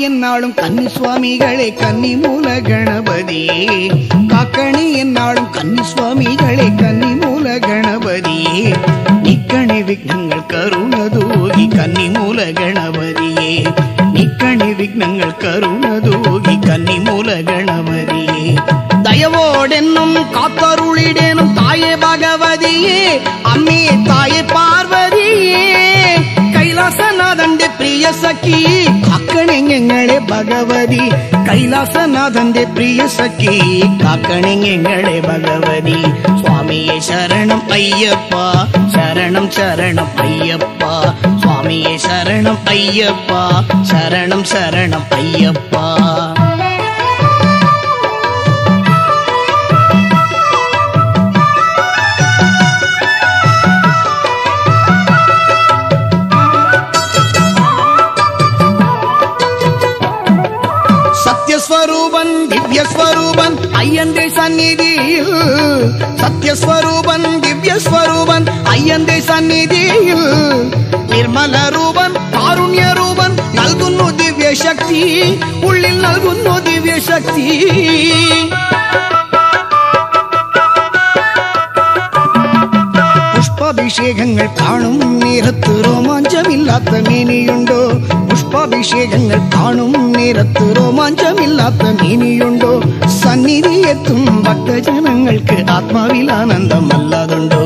என்னாலும் கன்னி சுவாமிகளே கன்னி மூல கணபதியே காக்கணி என்னாலும் கன்னி சுவாமிகளே கன்னி மூல கணபதியே நிக்கணி விக்னங்கள் கருணதோகி கன்னி மூல கணபதியே நிக்கணி விக்னங்கள் கருணதோகி கன்னி மூல கணபதியே தயவோடென்னும் காத்தருளிடேனும் தாயே பகவதியே அம்மே தாயே பார்வதியே கைலாசநாதന്റെ പ്രിയ സഖി കാക്കണങ്ങളെ ഭഗവതി കൈലാസനാഥന്റെ പ്രിയ സഖി കാക്കണങ്ങളെ ഭഗവതി സ്വാമിയെ ശരണം അയ്യപ്പ ശരണം ശരണം അയ്യപ്പ സ്വാമിയെ ശരണം അയ്യപ്പ ശരണം ശരണം അയ്യപ്പ സത്യസ്വരൂപൻ ദിവ്യസ്വരൂപൻ അയ്യന്റെ സന്നിധിയിൽ സത്യസ്വരൂപൻ ദിവ്യസ്വരൂപൻ അയ്യന്റെ സന്നിധിയിൽ നിർമ്മല രൂപൻ കാരുണ്യരൂപൻ നൽകുന്നു ദിവ്യശക്തി ഉള്ളിൽ നൽകുന്നു ദിവ്യശക്തി പുഷ്പാഭിഷേകങ്ങൾ കാണും നേരത്ത് രോമാഞ്ചമില്ലാത്ത മേനിയുണ്ടോ പുഷ്പാഭിഷേകങ്ങൾ കാണും നേരത്ത് രോമാഞ്ചമില്ലാത്ത മേനിയുണ്ടോ സന്നിധിയെത്തും ഭക്തജനങ്ങൾക്ക് ആത്മാവിൽ ആനന്ദമല്ലാതുണ്ടോ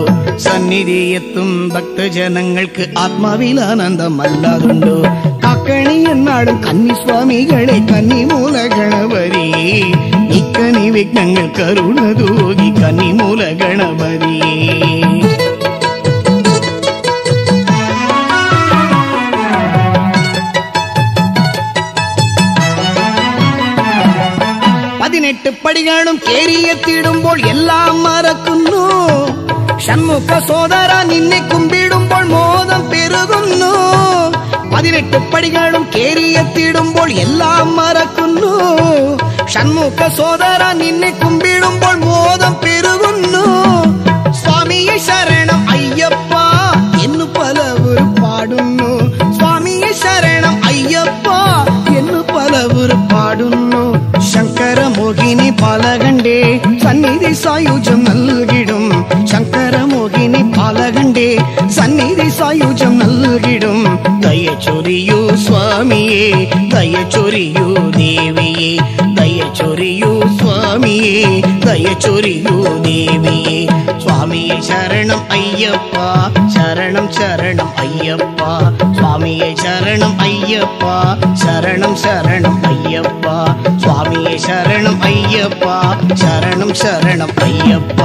സന്നിധിയെത്തും ഭക്തജനങ്ങൾക്ക് ആത്മാവിൽ ആനന്ദമല്ലാതുണ്ടോ കാക്കണി എന്നാടും കന്നിസ്വാമികളെ കന്നിമൂല ഗണപതിയേ നിക്കനി വിഘ്നങ്ങൾ കരുണതോകി കന്നിമൂല ഗണപതിയേ പടികളും കേറിയെത്തിടുമ്പോൾ എല്ലാം മറക്കുന്നു ഷൺമുഖ സോദര നിന്നെ കുമ്പിടുമ്പോൾ മോദം പെരുകുന്നു 18 പടികളും കേറിയെത്തിടുമ്പോൾ എല്ലാം മറക്കുന്നു ഷൺമുഖ സോദര നിന്നെ കുമ്പിടുമ്പോൾ മോദം പെരുകുന്നു സ്വാമിയെ ശരണം അയ്യപ്പ എന്നു പലവർ പാടുന്നു സ്വാമിയെ ശരണം അയ്യപ്പ എന്നു പലവർ പാടുന്നു ശങ്കര മോഹിനി പാലകണ്ടേ സന്നിധി സായുജ്യം നൽകിടും ശങ്കര മോഹിനി പാലകണ്ടേ സന്നിധി സായുജ്യം നൽകിടും ദയ ചൊരിയൂ സ്വാമിയേ ദയ ചൊരിയൂ ദേവിയേ ദയ ചൊരിയൂ സ്വാമിയേ ദയ ചൊരിയൂ ദേവിയേ സ്വാമിയെ ശരണം അയ്യപ്പ ശരണം ശരണം അയ്യപ്പ സ്വാമിയെ ശരണം അയ്യപ്പ ശരണം ശരണം അയ്യപ്പ സ്വാമിയെ ശരണം അയ്യപ്പ ശരണം ശരണം അയ്യപ്പ